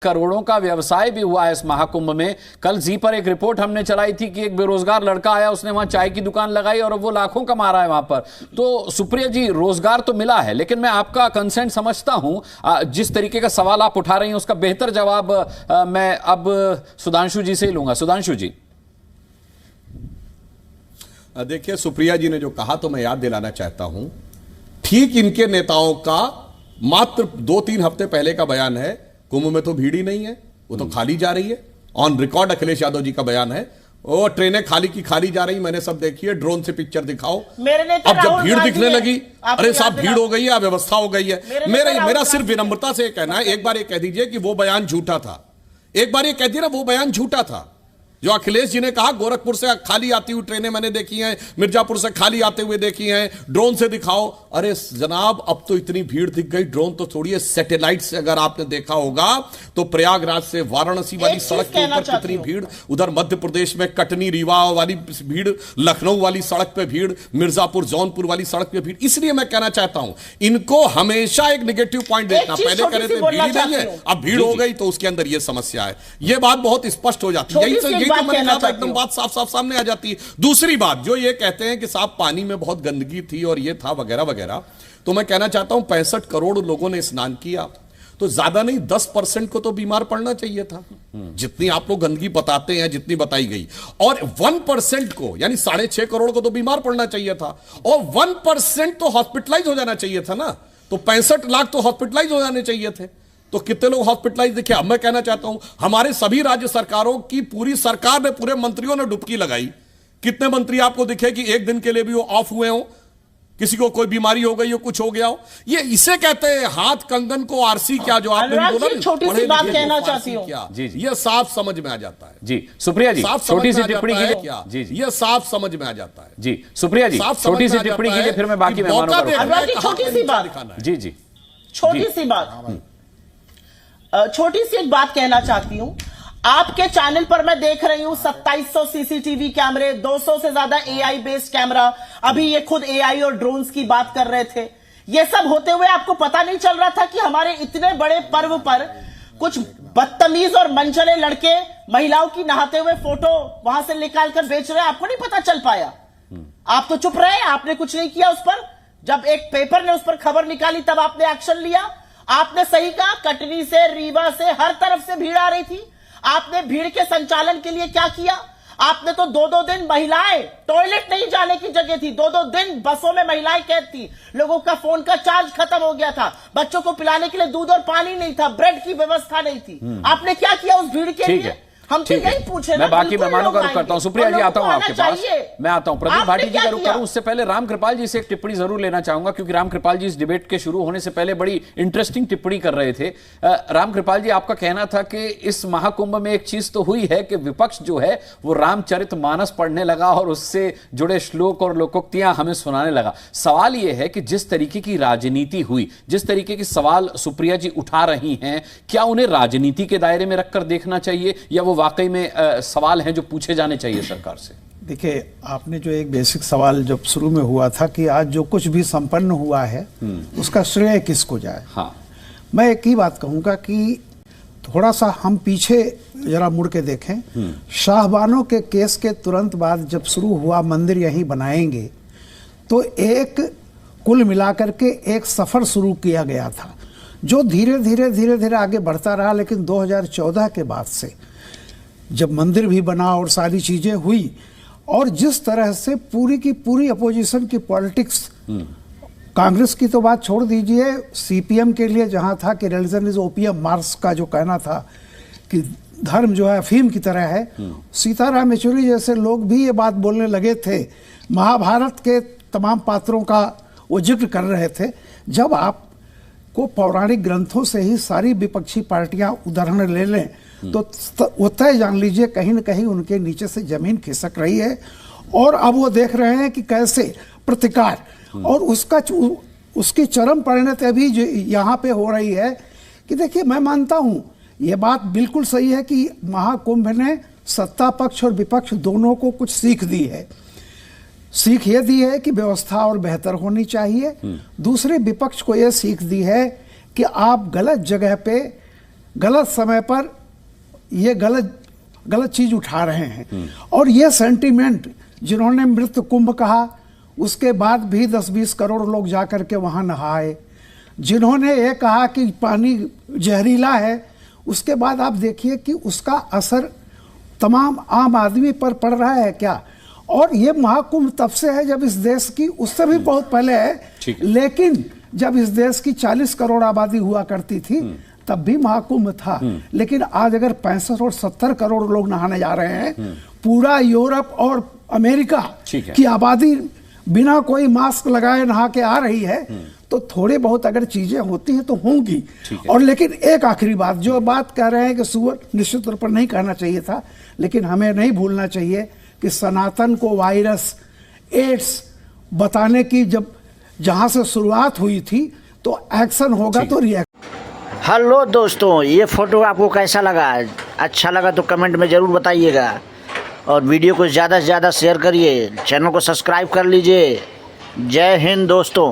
करोड़ों का व्यवसाय भी हुआ है इस महाकुंभ में। कल जी पर एक रिपोर्ट हमने चलाई थी कि एक बेरोजगार लड़का आया, उसने वहां चाय की दुकान लगाई और वो लाखों कमा रहा है वहां पर। तो सुप्रिया जी, रोजगार तो मिला है, लेकिन मैं आपका कंसर्न समझता हूं। जिस तरीके का सवाल आप उठा रही हैं उसका बेहतर जवाब मैं अब सुधांशु जी से ही लूंगा। सुधांशु जी, देखिए, सुप्रिया जी ने जो कहा तो मैं याद दिलाना चाहता हूं, ठीक इनके नेताओं का मात्र 2-3 हफ्ते पहले का बयान है, कुंभ में तो भीड़ ही नहीं है, वो तो खाली जा रही है। ऑन रिकॉर्ड अखिलेश यादव जी का बयान है, वो ट्रेनें खाली की खाली जा रही, मैंने सब देखी है, ड्रोन से पिक्चर दिखाओ। अब जब भीड़ दिखने लगी, अरे साहब भीड़ हो गई है, अव्यवस्था हो गई है। मेरा सिर्फ विनम्रता से कहना है, एक बार ये कह दीजिए कि वो बयान झूठा था, एक बार ये कह दीजिए ना वो बयान झूठा था। जो अखिलेश जी ने कहा गोरखपुर से खाली आती हुई ट्रेनें मैंने देखी हैं, मिर्जापुर से खाली आते हुए देखी हैं, ड्रोन से दिखाओ। अरे जनाब, अब तो इतनी भीड़ दिख गई, ड्रोन तो छोड़िए, सैटेलाइट से अगर आपने देखा होगा तो प्रयागराज से वाराणसी वाली सड़क के ऊपर कितनी भीड़, उधर मध्य प्रदेश में कटनी रीवा वाली भीड़, लखनऊ वाली सड़क पे भीड़, मिर्जापुर जौनपुर वाली सड़क पे भीड़। इसलिए मैं कहना चाहता हूं, इनको हमेशा एक नेगेटिव पॉइंट देखना। पहले कह रहे थे भीड़ ही नहीं है, अब भीड़ हो गई तो उसके अंदर यह समस्या है। यह बात बहुत स्पष्ट हो जाती है। तो मैंने कहा एकदम बात साफ साफ सामने आ जाती है। दूसरी बात, जो ये कहते हैं कि साहब पानी में बहुत गंदगी थी और ये था वगैरह वगैरह, तो मैं कहना चाहता हूं 65 करोड़ लोगों ने स्नान किया, तो ज्यादा नहीं 10% को तो बीमार पड़ना चाहिए था, जितनी आप लोग गंदगी बताते हैं, जितनी बताई गई। और 1% को, यानी 6.5 करोड़ को तो बीमार पड़ना चाहिए था, और 1% तो हॉस्पिटलाइज हो जाना चाहिए था ना। तो 65 लाख तो हॉस्पिटलाइज हो जाने चाहिए थे, तो कितने लोग हॉस्पिटलाइज? देखिए, अब मैं कहना चाहता हूं, हमारे सभी राज्य सरकारों की पूरी सरकार ने, पूरे मंत्रियों ने डुबकी लगाई। कितने मंत्री आपको दिखे कि एक दिन के लिए भी वो ऑफ हुए हो, किसी को कोई बीमारी हो गई हो, कुछ हो गया हो? ये इसे कहते हैं हाथ कंगन को आरसी क्या, जो आपने बोला ना, छोटी सी बात कहना चाहती हूं क्या जी, ये साफ समझ में आ जाता है। जी सुप्रिया जी, छोटी सी टिप्पणी कीजिए। क्या जी, ये साफ समझ में आ जाता है। जी सुप्रिया जी, छोटी सी टिप्पणी कीजिए, फिर मैं बाकी मेहमानों को। छोटी सी बात, जी जी, छोटी सी बात, छोटी सी एक बात कहना चाहती हूं। आपके चैनल पर मैं देख रही हूं 2700 सीसीटीवी कैमरे, 200 से ज्यादा एआई बेस्ड कैमरा। अभी ये खुद एआई और ड्रोन्स की बात कर रहे थे। ये सब होते हुए आपको पता नहीं चल रहा था कि हमारे इतने बड़े पर्व पर कुछ बदतमीज और मनचले लड़के महिलाओं की नहाते हुए फोटो वहां से निकाल कर बेच रहे हैं? आपको नहीं पता चल पाया? आप तो चुप रहे, आपने कुछ नहीं किया उस पर। जब एक पेपर ने उस पर खबर निकाली तब आपने एक्शन लिया। आपने सही कहा, कटनी से, रीवा से, हर तरफ से भीड़ आ रही थी। आपने भीड़ के संचालन के लिए क्या किया? आपने तो 2-2 दिन महिलाएं, टॉयलेट नहीं जाने की जगह थी, 2-2 दिन बसों में महिलाएं कैद थी, लोगों का फोन का चार्ज खत्म हो गया था, बच्चों को पिलाने के लिए दूध और पानी नहीं था, ब्रेड की व्यवस्था नहीं थी। आपने क्या किया उस भीड़ के लिए? हम तो यही पूछे। मैं बाकी मेहमानों का रुख करता हूं। सुप्रिया जी, आता हूं आपके पास, मैं आता हूं। प्रदीप भाटी जी का रुख करूं, उससे पहले राम कृपाल जी से एक टिप्पणी जरूर लेना चाहूंगा, क्योंकि राम कृपाल जी इस डिबेट के शुरू होने से पहले बड़ी इंटरेस्टिंग टिप्पणी कर रहे थे। राम कृपाल जी, आपका कहना था कि इस महाकुंभ में एक चीज तो हुई है कि विपक्ष जो है वो रामचरितमानस पढ़ने लगा और उससे जुड़े श्लोक और लोकोक्तियां हमें सुनाने लगा। सवाल यह है कि जिस तरीके की राजनीति हुई, जिस तरीके के सवाल सुप्रिया जी उठा रही हैं, क्या उन्हें राजनीति के दायरे में रखकर देखना चाहिए, या वो वाकई में सवाल हैं जो पूछे जाने चाहिए सरकार से? देखिए, आपने जो एक बेसिक सवाल जब शुरू में हुआ था कि आज जो कुछ भी संपन्न हुआ है उसका श्रेय किसको जाए। हाँ, मैं एक ही बात कहूंगा कि थोड़ा सा हम पीछे जरा मुड़ के देखें। शाहबानों के केस के तुरंत बाद जब शुरू हुआ मंदिर यहीं बनाएंगे, तो एक कुल मिलाकर के एक सफर शुरू किया गया था जो धीरे धीरे आगे बढ़ता रहा। लेकिन 2014 के बाद से जब मंदिर भी बना और सारी चीजें हुई, और जिस तरह से पूरी की पूरी अपोजिशन की पॉलिटिक्स, कांग्रेस की तो बात छोड़ दीजिए, सीपीएम के लिए जहां था कि रिलीजन इज ओपियम, मार्क्स का जो कहना था कि धर्म जो है अफीम की तरह है, सीताराम येचुरी जैसे लोग भी ये बात बोलने लगे थे। महाभारत के तमाम पात्रों का वो जिक्र कर रहे थे। जब आप को पौराणिक ग्रंथों से ही सारी विपक्षी पार्टियां उदाहरण ले लें, तो वो तय जान लीजिए कहीं न कहीं उनके नीचे से जमीन खिसक रही है। और अब वो देख रहे हैं कि कैसे प्रतिकार, और उसकी चरम परिणति अभी यहाँ पे हो रही है कि देखिए, मैं मानता हूँ ये बात बिल्कुल सही है कि महाकुंभ ने सत्ता पक्ष और विपक्ष दोनों को कुछ सीख दी है। सीख ये दी है कि व्यवस्था और बेहतर होनी चाहिए। दूसरे विपक्ष को ये सीख दी है कि आप गलत जगह पे गलत समय पर ये गलत चीज उठा रहे हैं। और ये सेंटीमेंट जिन्होंने मृत कुंभ कहा, उसके बाद भी 10-20 करोड़ लोग जाकर के वहां नहाए। जिन्होंने ये कहा कि पानी जहरीला है, उसके बाद आप देखिए कि उसका असर तमाम आम आदमी पर पड़ रहा है क्या। और ये महाकुंभ तब से है जब इस देश की, उससे भी बहुत पहले है, लेकिन जब इस देश की 40 करोड़ आबादी हुआ करती थी तब भी महाकुंभ था। लेकिन आज अगर 65 और 70 करोड़ लोग नहाने जा रहे हैं, पूरा यूरोप और अमेरिका की आबादी बिना कोई मास्क लगाए नहा के आ रही है, तो थोड़े बहुत अगर चीजें होती हैं तो होंगी। और लेकिन एक आखिरी बात, जो बात कह रहे हैं कि सुअर, निश्चित तौर पर नहीं कहना चाहिए था, लेकिन हमें नहीं भूलना चाहिए कि सनातन को वायरस, एड्स बताने की जहां से शुरुआत हुई थी, तो एक्शन होगा तो रिएक्शन। हेलो दोस्तों, ये फोटो आपको कैसा लगा? अच्छा लगा तो कमेंट में ज़रूर बताइएगा, और वीडियो को ज़्यादा से ज़्यादा शेयर करिए, चैनल को सब्सक्राइब कर लीजिए। जय हिंद दोस्तों।